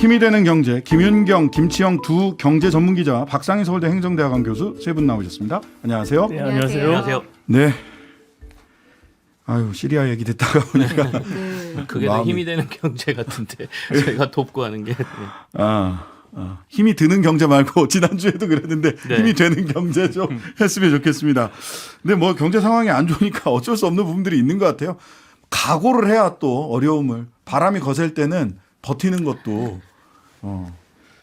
힘이 되는 경제 김윤경, 김치영 두 경제 전문 기자, 박상희 서울대 행정대학원 교수 세 분 나오셨습니다. 안녕하세요. 네, 안녕하세요. 네. 아유 시리아 얘기 듣다가 보니까 네. 그게 더 힘이 되는 경제 같은데 저희가 돕고 하는 게. 힘이 드는 경제 말고 지난주에도 그랬는데 네. 힘이 되는 경제 좀 했으면 좋겠습니다. 근데 뭐 경제 상황이 안 좋으니까 어쩔 수 없는 부분들이 있는 것 같아요. 각오를 해야 또 어려움을 바람이 거셀 때는 버티는 것도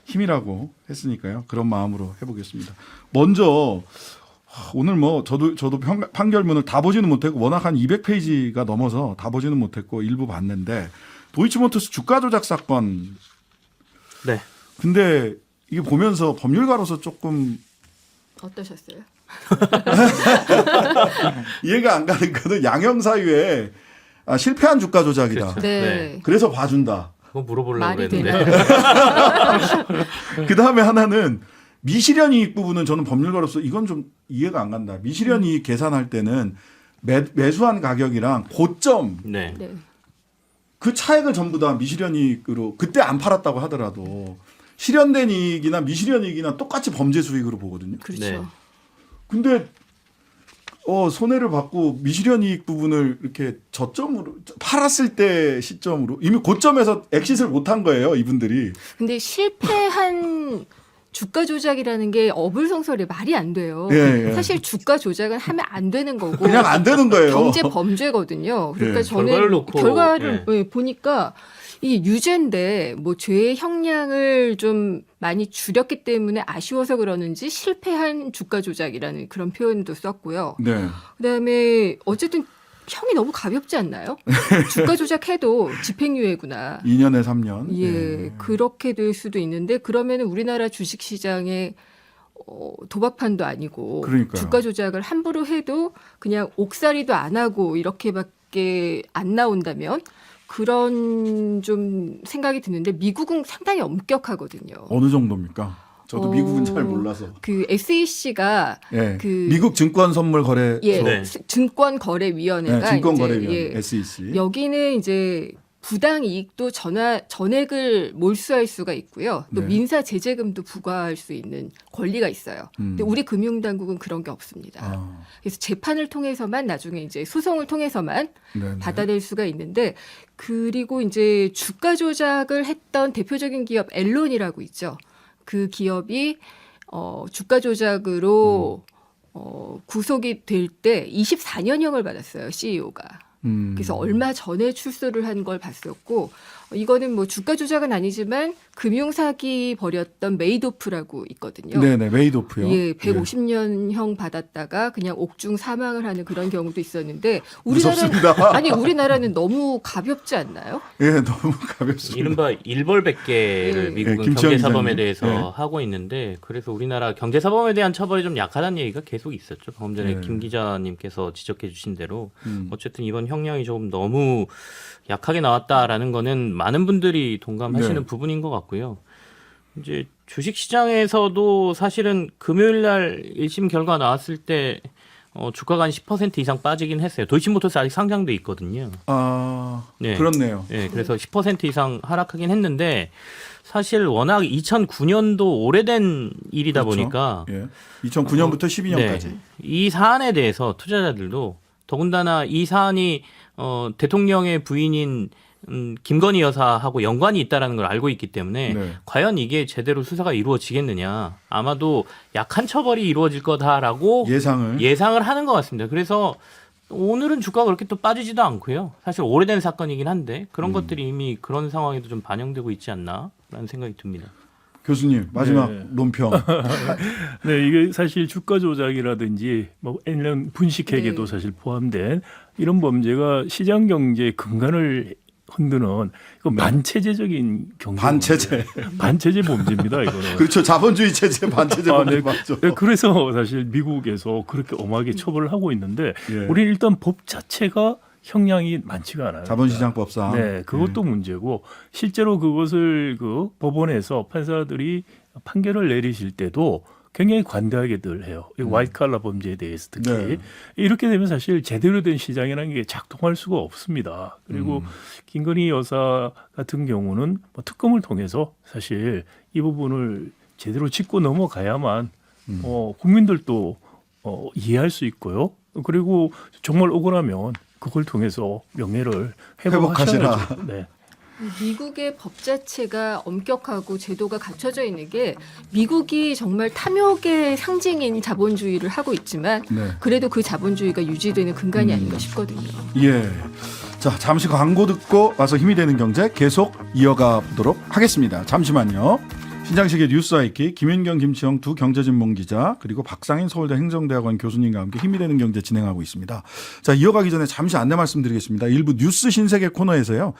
힘이라고 했으니까요. 그런 마음으로 해보겠습니다. 먼저 오늘 뭐 저도 판결문을 다 보지는 못했고 워낙 한 200페이지가 넘어서 다 보지는 못했고 일부 봤는데 도이치모터스 주가 조작 사건. 네. 근데 이게 보면서 법률가로서 조금 어떠셨어요? 이해가 안 가는 거는 양형사유에 실패한 주가 조작이다. 그렇죠. 네. 그래서 봐준다. 그거 물어보려고 말이 그랬는데. 그 다음에 하나는 미실현 이익 부분은 저는 법률가로서 이건 좀 이해가 안 간다. 미실현 이익 계산할 때는 매수한 가격이랑 고점 네. 네. 그 차액을 전부 다 미실현 이익으로 그때 안 팔았다고 하더라도 실현된 이익이나 미실현 이익이나 똑같이 범죄 수익으로 보거든요. 그렇죠. 네. 근데 손해를 받고 미실현 이익 부분을 이렇게 저점으로 팔았을 때 시점으로 이미 고점에서 엑싯을 못한 거예요, 이분들이. 근데 실패한 주가 조작이라는 게 어불성설이 말이 안 돼요. 예, 예. 사실 주가 조작은 하면 안 되는 거고 그냥 안 되는 거예요. 경제 범죄거든요. 그러니까 예, 저는 결과를 놓고, 결과를 보니까 이게 유죄인데 뭐 죄의 형량을 좀 많이 줄였기 때문에 아쉬워서 그러는지 실패한 주가 조작이라는 그런 표현도 썼고요. 네. 그다음에 어쨌든 형이 너무 가볍지 않나요? 주가 조작해도 집행유예구나. 2년에 3년. 예, 그렇게 될 수도 있는데 그러면은 우리나라 주식시장에 도박판도 아니고 그러니까요. 주가 조작을 함부로 해도 그냥 옥살이도 안 하고 이렇게밖에 안 나온다면 그런 좀 생각이 드는데 미국은 상당히 엄격하거든요. 어느 정도입니까? 저도 미국은 잘 몰라서. 그 SEC가 예. 그 미국 증권선물거래소. 예, 네. 증권거래위원회가 네, 증권거래위원회 이제 SEC. 여기는 이제 부당 이익도 전액을 몰수할 수가 있고요. 또 네. 민사 제재금도 부과할 수 있는 권리가 있어요. 근데 우리 금융당국은 그런 게 없습니다. 그래서 재판을 통해서만 나중에 이제 소송을 통해서만 네네. 받아낼 수가 있는데 그리고 이제 주가 조작을 했던 대표적인 기업 앨론이라고 있죠. 그 기업이 주가 조작으로 구속이 될 때 24년형을 받았어요. CEO가. 그래서 얼마 전에 출소를 한 걸 봤었고 이거는 뭐 주가 조작은 아니지만 금융사기 벌였던 메이도프라고 있거든요. 네네, 메이도프요. 예, 150년형 받았다가 그냥 옥중 사망을 하는 그런 경우도 있었는데 무섭습니다. 우리나라는 너무 가볍지 않나요? 예, 너무 가볍습니다. 이른바 일벌백계를 예. 미국은 예, 김치영 경제사범에 기자님. 대해서 예. 하고 있는데 그래서 우리나라 경제사범에 대한 처벌이 좀 약하다는 얘기가 계속 있었죠. 방금 전에 예. 김 기자님께서 지적해 주신 대로 어쨌든 이번 형량이 조금 너무 약하게 나왔다라는 거는 많은 분들이 동감하시는 네. 부분인 것 같고요. 이제 주식시장에서도 사실은 금요일 날 1심 결과 나왔을 때 주가가 한 10% 이상 빠지긴 했어요. 도이치모터스 아직 상장돼 있거든요. 네. 그렇네요. 네, 그래서 10% 이상 하락하긴 했는데 사실 워낙 2009년도 오래된 일이다 그렇죠. 보니까 예. 2009년부터 12년까지. 네, 이 사안에 대해서 투자자들도 더군다나 이 사안이 대통령의 부인인 김건희 여사하고 연관이 있다라는 걸 알고 있기 때문에 네. 과연 이게 제대로 수사가 이루어지겠느냐 아마도 약한 처벌이 이루어질 거다라고 예상을 하는 것 같습니다. 그래서 오늘은 주가가 그렇게 또 빠지지도 않고요. 사실 오래된 사건이긴 한데 그런 것들이 이미 그런 상황에도 좀 반영되고 있지 않나라는 생각이 듭니다. 교수님 마지막 네. 논평. 네, 이게 사실 주가 조작이라든지 뭐 이런 분식회계도 네. 사실 포함된 이런 범죄가 시장 경제의 근간을 흔드는 이거 반체제적인 경제 반체제 범죄입니다. 이거는. 그렇죠. 자본주의 체제 반체제 범죄 네. 맞죠. 네, 그래서 사실 미국에서 그렇게 엄하게 처벌을 하고 있는데 예. 우리는 일단 법 자체가 형량이 많지가 않아요. 자본시장법상. 네, 그것도 문제고 실제로 그것을 그 법원에서 판사들이 판결을 내리실 때도 굉장히 관대하게들 해요. 이 화이트 칼라 범죄에 대해서 특히 네. 이렇게 되면 사실 제대로 된 시장이라는 게 작동할 수가 없습니다. 그리고 김건희 여사 같은 경우는 뭐 특검을 통해서 사실 이 부분을 제대로 짚고 넘어가야만 국민들도 이해할 수 있고요. 그리고 정말 억울하면 그걸 통해서 명예를 회복하시라. 회복하셔야죠. 네. 미국의 법 자체가 엄격하고 제도가 갖춰져 있는 게 미국이 정말 탐욕의 상징인 자본주의를 하고 있지만 네. 그래도 그 자본주의가 유지되는 근간이 아닌가 싶거든요. 예. 자, 잠시 광고 듣고 와서 힘이 되는 경제 계속 이어가 보도록 하겠습니다. 잠시만요. 신장식의 뉴스 아이키 김윤경, 김치영 두 경제진문 기자 그리고 박상인 서울대 행정대학원 교수님과 함께 힘이 되는 경제 진행하고 있습니다. 자, 이어가기 전에 잠시 안내 말씀드리겠습니다. 일부 뉴스 신세계 코너에서요.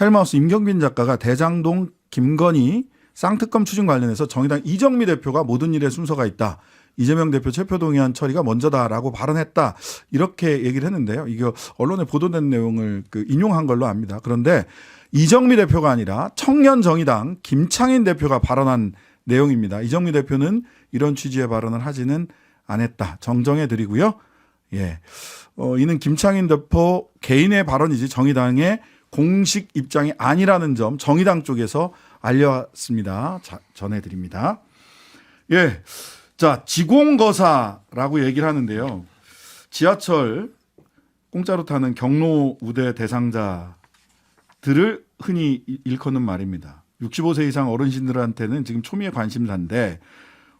헬마우스 임경빈 작가가 대장동 김건희 쌍특검 추진 관련해서 정의당 이정미 대표가 모든 일에 순서가 있다. 이재명 대표 체포동의안 처리가 먼저다라고 발언했다. 이렇게 얘기를 했는데요. 이게 언론에 보도된 내용을 인용한 걸로 압니다. 그런데 이정미 대표가 아니라 청년정의당 김창인 대표가 발언한 내용입니다. 이정미 대표는 이런 취지의 발언을 하지는 않았다. 정정해 드리고요. 예. 이는 김창인 대표 개인의 발언이지 정의당의 공식 입장이 아니라는 점 정의당 쪽에서 알려왔습니다. 자, 전해드립니다. 예. 자, 지공거사라고 얘기를 하는데요. 지하철 공짜로 타는 경로 우대 대상자들을 흔히 일컫는 말입니다. 65세 이상 어르신들한테는 지금 초미의 관심사인데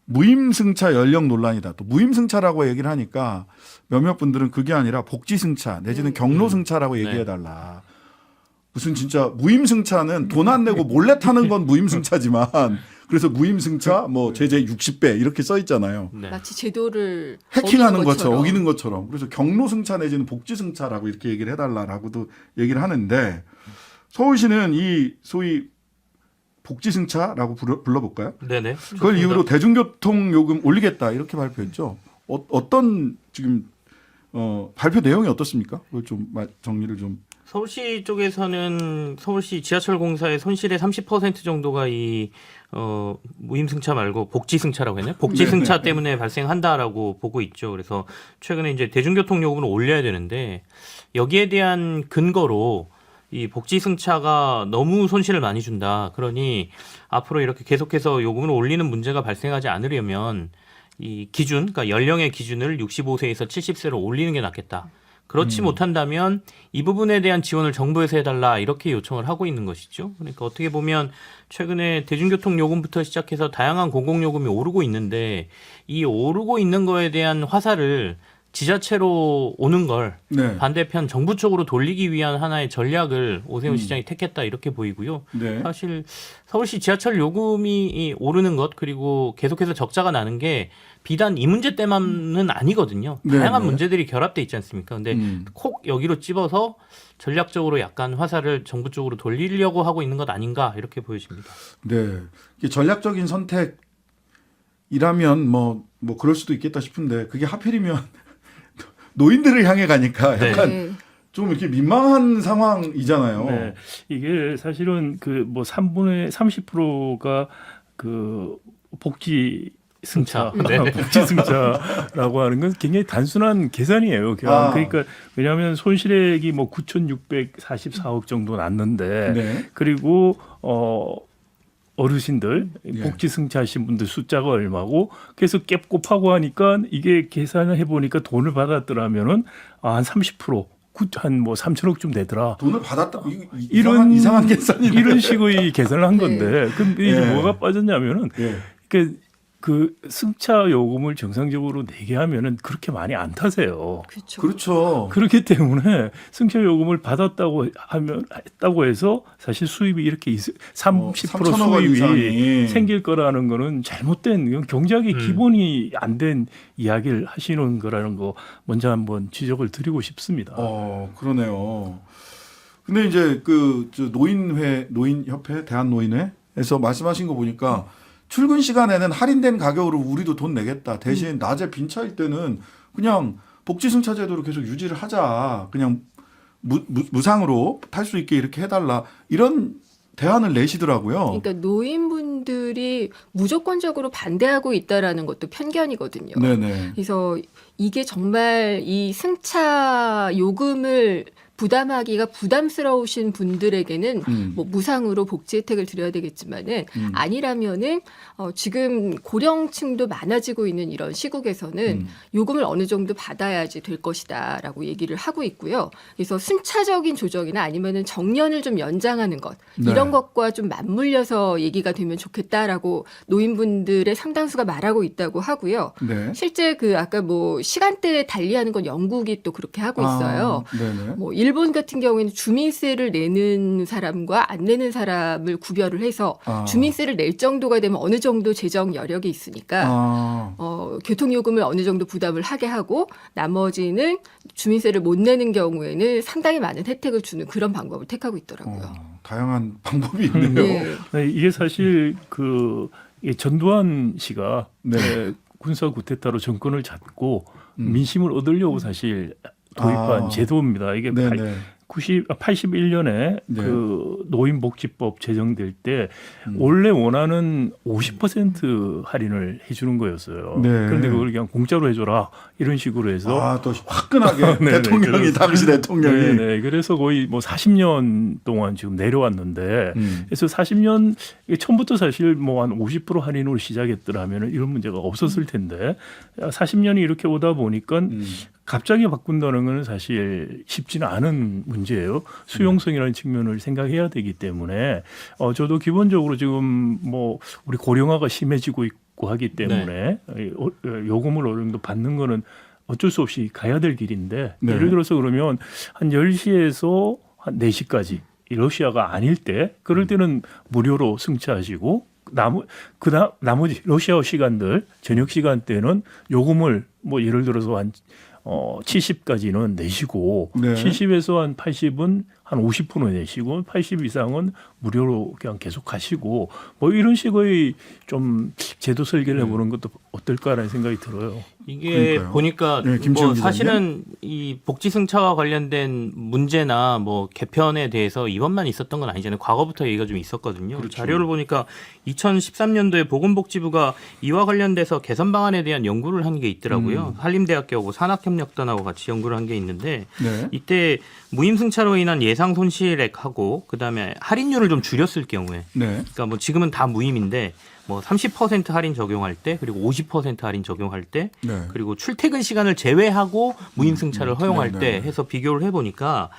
무임승차 연령 논란이다. 또 무임승차라고 얘기를 하니까 몇몇 분들은 그게 아니라 복지승차 내지는 경로승차라고 얘기해달라. 무슨 진짜 무임승차는 돈 안 내고 몰래 타는 건 무임승차지만 그래서 무임승차 뭐 제재 60배 이렇게 써 있잖아요. 네. 마치 제도를 해킹하는 것처럼 어기는 것처럼. 그래서 경로승차 내지는 복지승차라고 이렇게 얘기를 해달라라고도 얘기를 하는데 서울시는 이 소위 복지승차라고 불러볼까요? 네네. 그걸 이유로 대중교통 요금 올리겠다 이렇게 발표했죠. 어떤 지금 발표 내용이 어떻습니까? 그걸 좀 정리를 좀. 서울시 쪽에서는 서울시 지하철공사의 손실의 30% 정도가 이 무임승차 말고 복지승차라고 했나요? 복지승차 때문에 발생한다라고 보고 있죠. 그래서 최근에 이제 대중교통 요금을 올려야 되는데 여기에 대한 근거로 이 복지승차가 너무 손실을 많이 준다. 그러니 앞으로 이렇게 계속해서 요금을 올리는 문제가 발생하지 않으려면 이 기준, 그러니까 연령의 기준을 65세에서 70세로 올리는 게 낫겠다. 그렇지 못한다면 이 부분에 대한 지원을 정부에서 해달라 이렇게 요청을 하고 있는 것이죠. 그러니까 어떻게 보면 최근에 대중교통 요금부터 시작해서 다양한 공공요금이 오르고 있는데 이 오르고 있는 거에 대한 화살을 지자체로 오는 걸 네. 반대편 정부 쪽으로 돌리기 위한 하나의 전략을 오세훈 시장이 택했다 이렇게 보이고요. 네. 사실 서울시 지하철 요금이 오르는 것 그리고 계속해서 적자가 나는 게 비단 이 문제 때문은 아니거든요. 네, 다양한 네. 문제들이 결합돼 있지 않습니까? 근데 콕 여기로 찝어서 전략적으로 약간 화살을 정부 쪽으로 돌리려고 하고 있는 것 아닌가 이렇게 보여집니다. 네. 이게 전략적인 선택이라면 뭐 그럴 수도 있겠다 싶은데 그게 하필이면 노인들을 향해 가니까 약간 네. 좀 이렇게 민망한 상황이잖아요. 네. 이게 사실은 그 뭐 3분의 30%가 그 복지 승차, 네. 복지 승차라고 하는 건 굉장히 단순한 계산이에요. 그러니까 왜냐하면 손실액이 뭐 9,644억 정도 났는데 네. 그리고 어르신들 예. 복지 승차하신 분들 숫자가 얼마고 그래서 깹곱하고 하니까 이게 계산을 해보니까 돈을 받았더라면은 한 30%. 한 뭐 3천억쯤 되더라. 돈을 받았다. 이상한 계산이네. 이런 식의 계산을 한 건데, 그럼 이제 예. 뭐가 빠졌냐면은 예. 그 승차 요금을 정상적으로 내게 하면은 그렇게 많이 안 타세요. 그렇죠. 그렇죠. 그렇기 때문에 승차 요금을 받았다고 했다고 해서 사실 수입이 이렇게 30% 3천억 원 수입이 이상이. 생길 거라는 거는 잘못된 경제학의 기본이 안 된 이야기를 하시는 거라는 거 먼저 한번 지적을 드리고 싶습니다. 그러네요. 근데 이제 저 노인협회, 대한노인회에서 말씀하신 거 보니까 출근 시간에는 할인된 가격으로 우리도 돈 내겠다. 대신 낮에 빈차일 때는 그냥 복지승차 제도를 계속 유지를 하자. 그냥 무상으로 탈 수 있게 이렇게 해달라. 이런 대안을 내시더라고요. 그러니까 노인분들이 무조건적으로 반대하고 있다라는 것도 편견이거든요. 네네. 그래서 이게 정말 이 승차 요금을 부담하기가 부담스러우신 분들에게는 뭐 무상으로 복지 혜택을 드려야 되겠지만은 아니라면은 지금 고령층도 많아지고 있는 이런 시국에서는 요금을 어느 정도 받아야지 될 것이다라고 얘기를 하고 있고요. 그래서 순차적인 조정이나 아니면은 정년을 좀 연장하는 것 네. 이런 것과 좀 맞물려서 얘기가 되면 좋겠다라고 노인분들의 상당수가 말하고 있다고 하고요. 네. 실제 그 아까 뭐 시간대에 달리하는 건 영국이 또 그렇게 하고 있어요. 네네. 뭐 일본 같은 경우에는 주민세를 내는 사람과 안 내는 사람을 구별을 해서 주민세를 낼 정도가 되면 어느 정도 재정 여력이 있으니까 교통요금을 어느 정도 부담을 하게 하고 나머지는 주민세를 못 내는 경우에는 상당히 많은 혜택을 주는 그런 방법을 택하고 있더라고요. 다양한 방법이 있네요. 네. 네, 이게 사실 이 전두환 씨가 네. 군사 쿠데타로 정권을 잡고 민심을 얻으려고 사실 도입한 제도입니다. 이게 81년에 네. 그 노인복지법 제정될 때 원래 원하는 50% 할인을 해주는 거였어요. 네. 그런데 그걸 그냥 공짜로 해줘라 이런 식으로 해서 또 화끈하게 네네, 대통령이 당시 대통령이 네네, 그래서 거의 뭐 40년 동안 지금 내려왔는데 그래서 40년 처음부터 사실 뭐 한 50% 할인으로 시작했더라면 이런 문제가 없었을 텐데 40년이 이렇게 오다 보니까 갑자기 바꾼다는 것은 사실 쉽지는 않은 문제예요. 수용성이라는 측면을 생각해야 되기 때문에 저도 기본적으로 지금 뭐 우리 고령화가 심해지고 있고 하기 때문에 요금을 어느 정도 받는 거는 어쩔 수 없이 가야 될 길인데 네. 예를 들어서 그러면 한 10시에서 한 4시까지 러시아가 아닐 때 그럴 때는 무료로 승차하시고 나머지 러시아 시간들 저녁 시간대는 요금을 뭐 예를 들어서 한 70까지는 내시고 네. 70에서 한 80은 한 50% 내시고 80 이상은 무료로 그냥 계속 하시고 뭐 이런 식의 좀 제도 설계를 해보는 것도 어떨까라는 생각이 들어요. 이게 그러니까요. 보니까 네, 뭐 사실은 이 복지 승차와 관련된 문제나 뭐 개편에 대해서 이번만 있었던 건 아니잖아요. 과거부터 얘기가 좀 있었거든요. 그렇죠. 자료를 보니까 2013년도에 보건복지부가 이와 관련돼서 개선 방안에 대한 연구를 한 게 있더라고요. 한림대학교하고 산학협력단하고 같이 연구를 한 게 있는데 네. 이때 무임승차로 인한 예상 손실액하고 그다음에 할인율을 좀 줄였을 경우에 네. 그러니까 뭐 지금은 다 무임인데 뭐 30% 할인 적용할 때 그리고 50% 할인 적용할 때 네. 그리고 출퇴근 시간을 제외하고 무임승차를 허용할 네, 때 네. 해서 비교를 해보니까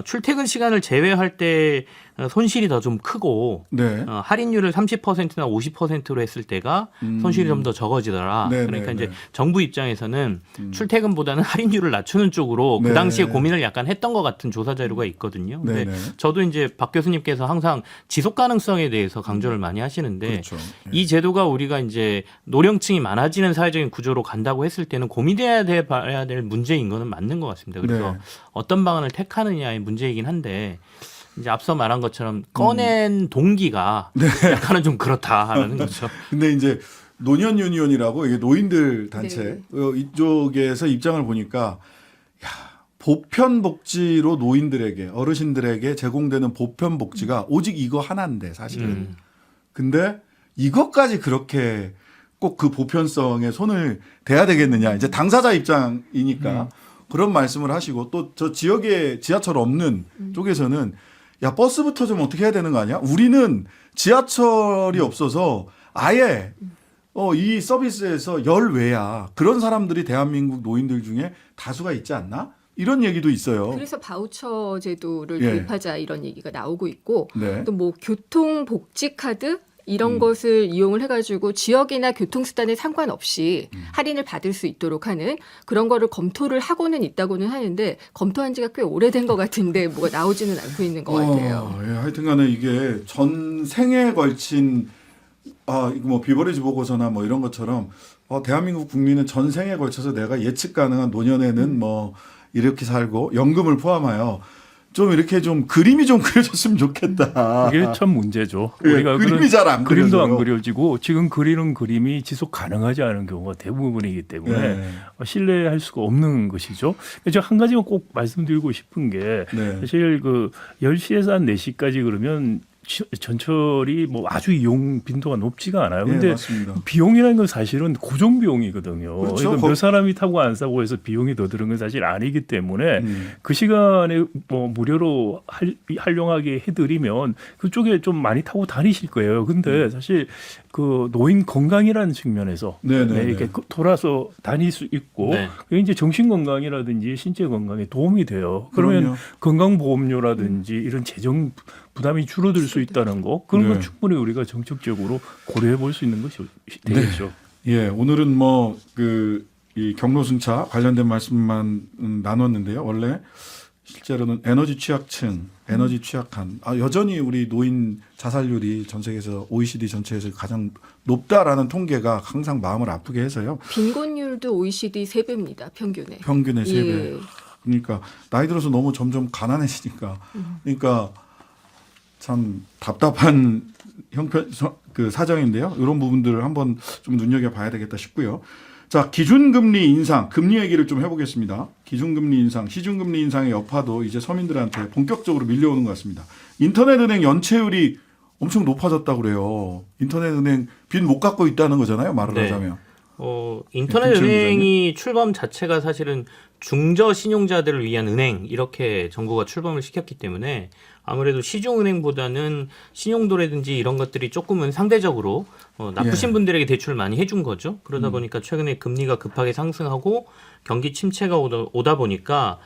출퇴근 시간을 제외할 때 손실이 더 좀 크고 네. 할인율을 30%나 50%로 했을 때가 손실이 좀 더 적어지더라. 네, 그러니까 네, 이제 네. 정부 입장에서는 출퇴근보다는 할인율을 낮추는 쪽으로 네. 그 당시에 고민을 약간 했던 것 같은 조사 자료가 있거든요. 근데 네, 네. 저도 이제 박 교수님께서 항상 지속 가능성에 대해서 강조를 많이 하시는데 그렇죠. 이 제도가 우리가 이제 노령층이 많아지는 사회적인 구조로 간다고 했을 때는 고민해야 봐야 될 문제인 거는 맞는 것 같습니다. 그래서 네. 어떤 방안을 택하느냐의 문제이긴 한데 이제 앞서 말한 것처럼 꺼낸 동기가 약간은 좀 그렇다라는 거죠. 근데 이제 노년 유니온이라고 이게 노인들 단체 이쪽에서 입장을 보니까 보편 복지로 노인들에게 어르신들에게 제공되는 보편 복지가 오직 이거 하나인데 사실은. 근데 이것까지 그렇게 꼭 그 보편성에 손을 대야 되겠느냐. 이제 당사자 입장이니까 그런 말씀을 하시고 또 저 지역에 지하철 없는 쪽에서는 야 버스부터 좀 어떻게 해야 되는 거 아니야? 우리는 지하철이 없어서 아예 이 서비스에서 열외야. 그런 사람들이 대한민국 노인들 중에 다수가 있지 않나? 이런 얘기도 있어요. 그래서 바우처 제도를 예. 도입하자 이런 얘기가 나오고 있고 네. 또 뭐 교통복지 카드 이런 것을 이용을 해가지고 지역이나 교통수단에 상관없이 할인을 받을 수 있도록 하는 그런 거를 검토를 하고는 있다고는 하는데 검토한 지가 꽤 오래된 것 같은데 뭐가 나오지는 않고 있는 것 같아요. 예, 하여튼간에 이게 전생에 걸친 이거 뭐 비버리지 보고서나 뭐 이런 것처럼 대한민국 국민은 전생에 걸쳐서 내가 예측 가능한 노년에는 뭐 이렇게 살고 연금을 포함하여 좀 이렇게 좀 그림이 좀 그려졌으면 좋겠다. 그게 참 문제죠. 예, 우리가 그림이 잘 안 그림도 그려져요. 안 그려지고 지금 그리는 그림이 지속 가능하지 않은 경우가 대부분이기 때문에 네. 신뢰할 수가 없는 것이죠. 제가 한 가지만 꼭 말씀드리고 싶은 게 네. 사실 그 10시에서 한 4시까지 그러면 전철이 뭐 아주 이용 빈도가 높지가 않아요. 네, 근데 맞습니다. 비용이라는 건 사실은 고정 비용이거든요. 그렇죠. 몇 사람이 타고 안 사고 해서 비용이 더 드는 건 사실 아니기 때문에 그 시간에 뭐 무료로 활용하게 해드리면 그쪽에 좀 많이 타고 다니실 거예요. 근데 사실 그 노인 건강이라는 측면에서 이렇게 돌아서 다닐 수 있고 그게 이제 정신 건강이라든지 신체 건강에 도움이 돼요. 그러면 그럼요. 건강보험료라든지 이런 재정 부담이 줄어들 수 있다는 거 그런 건 충분히 우리가 정책적으로 고려해 볼 수 있는 것이 되겠죠. 예, 오늘은 뭐 이 경로승차 관련된 말씀만 나눴는데요. 원래 실제로는 에너지 취약층, 에너지 취약한 여전히 우리 노인 자살률이 전 세계에서 OECD 전체에서 가장 높다라는 통계가 항상 마음을 아프게 해서요. 빈곤율도 OECD 3배입니다. 평균에. 평균의 3배. 예. 그러니까 나이 들어서 너무 점점 가난해지니까. 그러니까 참 답답한 사정인데요. 이런 부분들을 한번 좀 눈여겨봐야 되겠다 싶고요. 자, 기준금리 인상, 금리 얘기를 좀 해보겠습니다. 기준금리 인상, 시중금리 인상의 여파도 이제 서민들한테 본격적으로 밀려오는 것 같습니다. 인터넷은행 연체율이 엄청 높아졌다고 그래요. 인터넷은행 빚 못 갚고 있다는 거잖아요. 말을 하자면. 인터넷은행이 출범 자체가 사실은 중저 신용자들을 위한 은행 이렇게 정부가 출범을 시켰기 때문에 아무래도 시중은행보다는 신용도라든지 이런 것들이 조금은 상대적으로 나쁘신 분들에게 대출을 많이 해준 거죠. 그러다 보니까 최근에 금리가 급하게 상승하고 경기 침체가 오다 보니까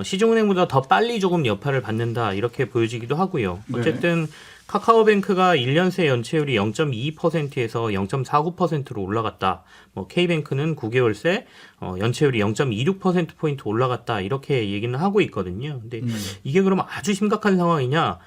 시중은행보다 더 빨리 조금 여파를 받는다 이렇게 보여지기도 하고요. 어쨌든 카카오뱅크가 1년 새 연체율이 0.22%에서 0.49%로 올라갔다. K뱅크는 9개월 새 연체율이 0.26%포인트 올라갔다. 이렇게 얘기는 하고 있거든요. 근데 이게 그러면 아주 심각한 상황이냐?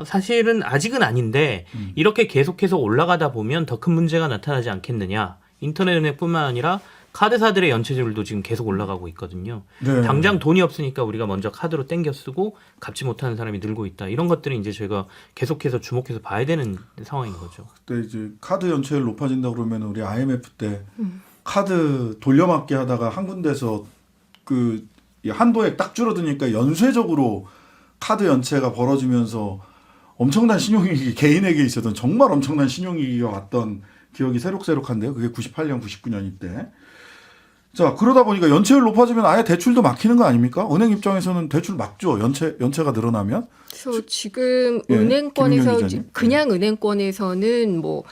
사실은 아직은 아닌데 이렇게 계속해서 올라가다 보면 더 큰 문제가 나타나지 않겠느냐. 인터넷은행뿐만 아니라 카드사들의 연체율도 지금 계속 올라가고 있거든요. 당장 돈이 없으니까 우리가 먼저 카드로 땡겨 쓰고 갚지 못하는 사람이 늘고 있다. 이런 것들이 이제 저희가 계속해서 주목해서 봐야 되는 상황인 거죠. 그때 이제 카드 연체율 높아진다 그러면 우리 IMF 때 카드 돌려막기 하다가 한 군데서 그 한도액 딱 줄어드니까 연쇄적으로 카드 연체가 벌어지면서 엄청난 신용위기, 개인에게 있었던 정말 엄청난 신용위기가 왔던 기억이 새록새록한데요. 그게 98년, 99년 이때. 자, 그러다 보니까 연체율 높아지면 아예 대출도 막히는 거 아닙니까? 은행 입장에서는 대출 막죠. 연체가 늘어나면. 그래서 지금 은행권에서 그냥 은행권에서는 뭐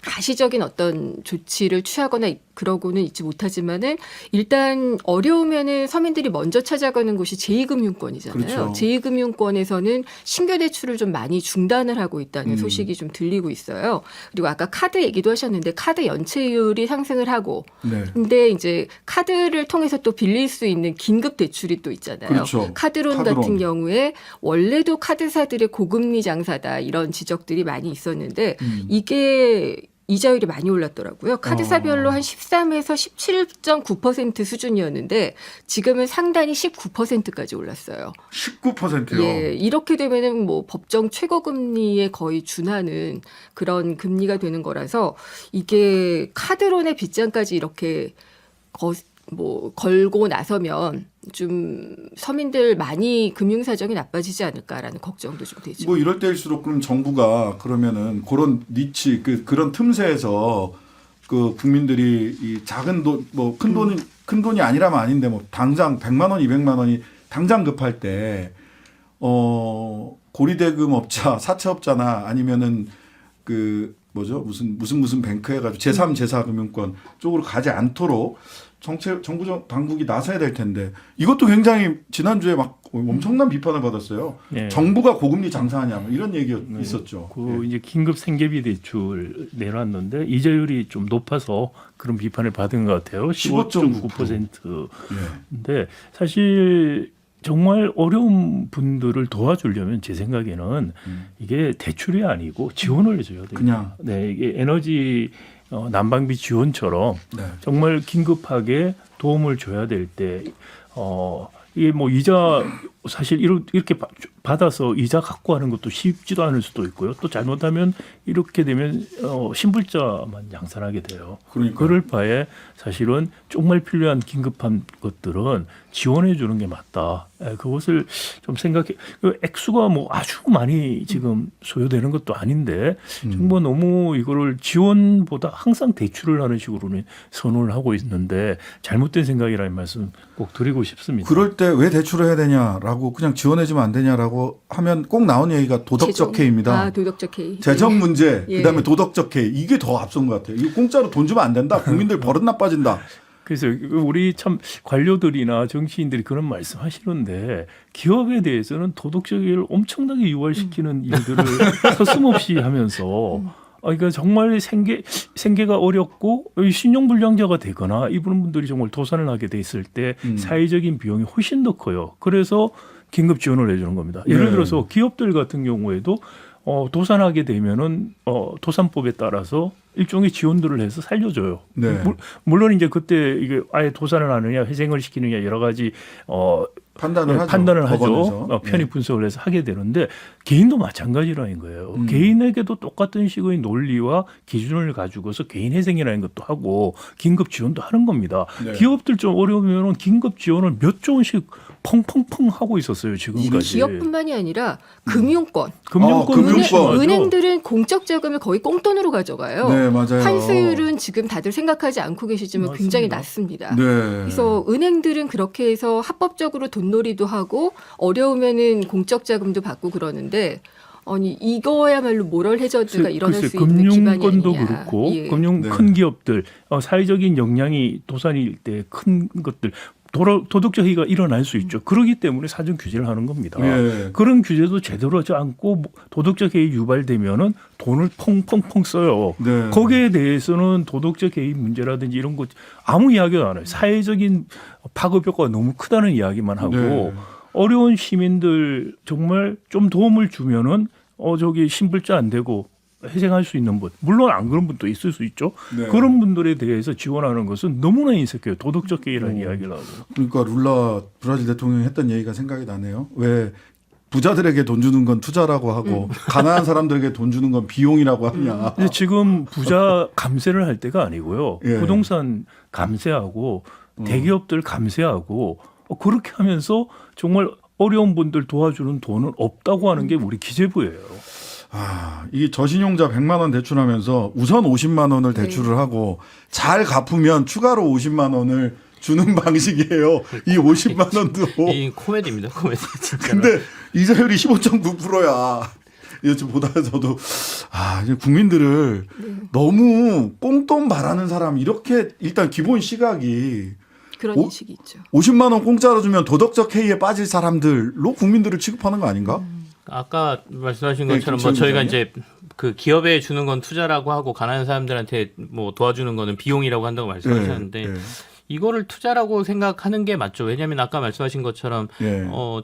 가시적인 어떤 조치를 취하거나 그러고는 있지 못하지만은 일단 어려우면은 서민들이 먼저 찾아가는 곳이 제2금융권이잖아요. 그렇죠. 제2금융권에서는 신규 대출을 좀 많이 중단을 하고 있다는 소식이 좀 들리고 있어요. 그리고 아까 카드 얘기도 하셨는데 카드 연체율이 상승을 하고 근데 이제 카드를 통해서 또 빌릴 수 있는 긴급 대출이 또 있잖아요. 그렇죠. 카드론 같은 경우에 원래도 카드사들의 고금리 장사다 이런 지적들이 많이 있었는데 이게 이자율이 많이 올랐더라고요. 카드사별로 한 13에서 17.9% 수준이었는데 지금은 상단이 19%까지 올랐어요. 19%요? 예, 이렇게 되면은 뭐 법정 최고금리에 거의 준하는 그런 금리가 되는 거라서 이게 카드론의 빗장까지 이렇게 걸고 나서면 좀 서민들 많이 금융 사정이 나빠지지 않을까라는 걱정도 좀 되죠. 뭐 이럴 때일수록 그럼 정부가 그러면은 그런 니치 그런 틈새에서 그 국민들이 이 작은 돈 뭐 큰 돈이 아니라면 아닌데 뭐 당장 100만 원, 200만 원이 당장 급할 때 고리대금 업자, 사채업자나 아니면은 그 무슨 뱅크 해가지고 제3, 제4 금융권 쪽으로 가지 않도록 정부 당국이 나서야 될 텐데 이것도 굉장히 지난주에 막 엄청난 비판을 받았어요. 정부가 고금리 장사하냐 뭐 이런 얘기가 있었죠. 이제 긴급 생계비 대출 내놨는데 이자율이 좀 높아서 그런 비판을 받은 것 같아요. 15.9%인데 사실 정말 어려운 분들을 도와주려면 제 생각에는 이게 대출이 아니고 지원을 해줘야 돼요. 그냥 이게 에너지 난방비 지원처럼 정말 긴급하게 도움을 줘야 될 때 이게 뭐 이자 사실 이렇게 받아서 이자 갖고 하는 것도 쉽지도 않을 수도 있고요. 또 잘못하면 이렇게 되면 신불자만 양산하게 돼요. 그러니까요. 그럴 바에 사실은 정말 필요한 긴급한 것들은 지원해 주는 게 맞다. 그것을 좀 생각해. 그 액수가 뭐 아주 많이 지금 소요되는 것도 아닌데 정말 너무 이거를 지원보다 항상 대출을 하는 식으로는 선언을 하고 있는데 잘못된 생각이라는 말씀 꼭 드리고 싶습니다. 그럴 때 왜 대출을 해야 되냐라고 그냥 지원해주면 안 되냐라고 하면 꼭 나온 얘기가 도덕적 해이입니다. 도덕적 해이. 재정 문제, 예. 그다음에 도덕적 해이. 이게 더 앞선 것 같아요. 이거 공짜로 돈 주면 안 된다. 국민들 버릇 나빠진다. 그래서 우리 참 관료들이나 정치인들이 그런 말씀하시는데 기업에 대해서는 도덕적 해이를 엄청나게 유발시키는 일들을 서슴없이 하면서 그러니까 정말 생계가 어렵고 신용불량자가 되거나 이런 분들이 정말 도산을 하게 돼 있을 때 사회적인 비용이 훨씬 더 커요. 그래서 긴급 지원을 해주는 겁니다. 예를 네. 들어서 기업들 같은 경우에도 도산하게 되면은 도산법에 따라서 일종의 지원들을 해서 살려줘요. 네. 물론 이제 그때 이게 아예 도산을 하느냐 회생을 시키느냐 여러 가지 판단을 하죠. 판단을 하죠. 법원에서. 편입 분석을 해서 하게 되는데 개인도 마찬가지라는 거예요. 개인에게도 똑같은 식의 논리와 기준을 가지고서 개인 회생이라는 것도 하고 긴급 지원도 하는 겁니다. 네. 기업들 좀 어려우면 긴급 지원을 몇 조 원씩 펑펑펑 하고 있었어요. 이 지금까지. 기업뿐만이 아니라 금융권. 금융권. 은행들은 공적 자금을 거의 꽁돈으로 가져가요. 네, 맞아요. 환수율은 지금 다들 생각하지 않고 계시지만 맞습니다. 굉장히 낮습니다. 네. 그래서 은행들은 그렇게 해서 합법적으로 돈놀이도 하고 어려우면은 공적 자금도 받고 그러는데 아니 이거야말로 모럴 해저드가 일어날 수 있는 기반이 금융권도 아니냐. 그렇고 예. 금융 네. 큰 기업들 사회적인 역량이 도산일 때 큰 것들 도덕적 해이가 일어날 수 있죠. 그렇기 때문에 사전 규제를 하는 겁니다. 예. 그런 규제도 제대로 하지 않고 도덕적 해이 유발되면은 돈을 펑펑펑 써요. 네. 거기에 대해서는 도덕적 해이 문제라든지 이런 것 아무 이야기도 안 해요. 사회적인 파급 효과가 너무 크다는 이야기만 하고 네. 어려운 시민들 정말 좀 도움을 주면은 저기 신불자 안 되고 회생할 수 있는 분, 물론 안 그런 분도 있을 수 있죠. 네. 그런 분들에 대해서 지원하는 것은 너무나 인색해요. 도덕적 해이라는 이야기를 하고. 그러니까 룰라 브라질 대통령이 했던 얘기가 생각이 나네요. 왜 부자들에게 돈 주는 건 투자라고 하고 가난한 사람들에게 돈 주는 건 비용이라고 하냐. 근데 지금 부자 감세를 할 때가 아니고요. 예. 부동산 감세하고 대기업들 감세하고 그렇게 하면서 정말 어려운 분들 도와주는 돈은 없다고 하는 게 우리 기재부예요. 이 저신용자 100만 원 대출하면서 우선 50만 원을 대출을 하고 잘 갚으면 추가로 50만 원을 주는 방식이에요. 이 50만 원도. 이 코미디입니다. 코미디 진짜. 근데 이자율이 15.9%야. 이거 좀 보다가 저도 이제 국민들을 너무 꽁돈 바라는 사람 이렇게 일단 기본 시각이 그런 인식이 있죠. 50만 원 공짜로 주면 도덕적 해이에 빠질 사람들로 국민들을 취급하는 거 아닌가? 아까 말씀하신 네, 것처럼 뭐 저희가 이제 그 기업에 주는 건 투자라고 하고 가난한 사람들한테 뭐 도와주는 거는 비용이라고 한다고 말씀하셨는데 이거를 투자라고 생각하는 게 맞죠. 왜냐하면 아까 말씀하신 것처럼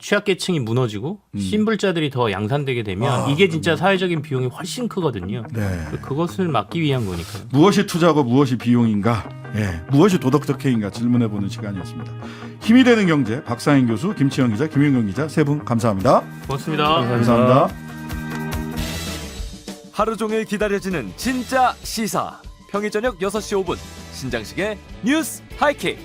취약계층이 무너지고 신불자들이 더 양산되게 되면 이게 진짜 사회적인 비용이 훨씬 크거든요. 네. 그것을 막기 위한 거니까요. 무엇이 투자고 무엇이 비용인가? 무엇이 도덕적 해인가 질문해보는 시간이었습니다. 힘이 되는 경제 박상인 교수, 김치영 기자, 김윤경 기자 세 분 감사합니다. 고맙습니다. 감사합니다. 하루 종일 기다려지는 진짜 시사. 평일 저녁 6시 5분 신장식의 뉴스 하이킥.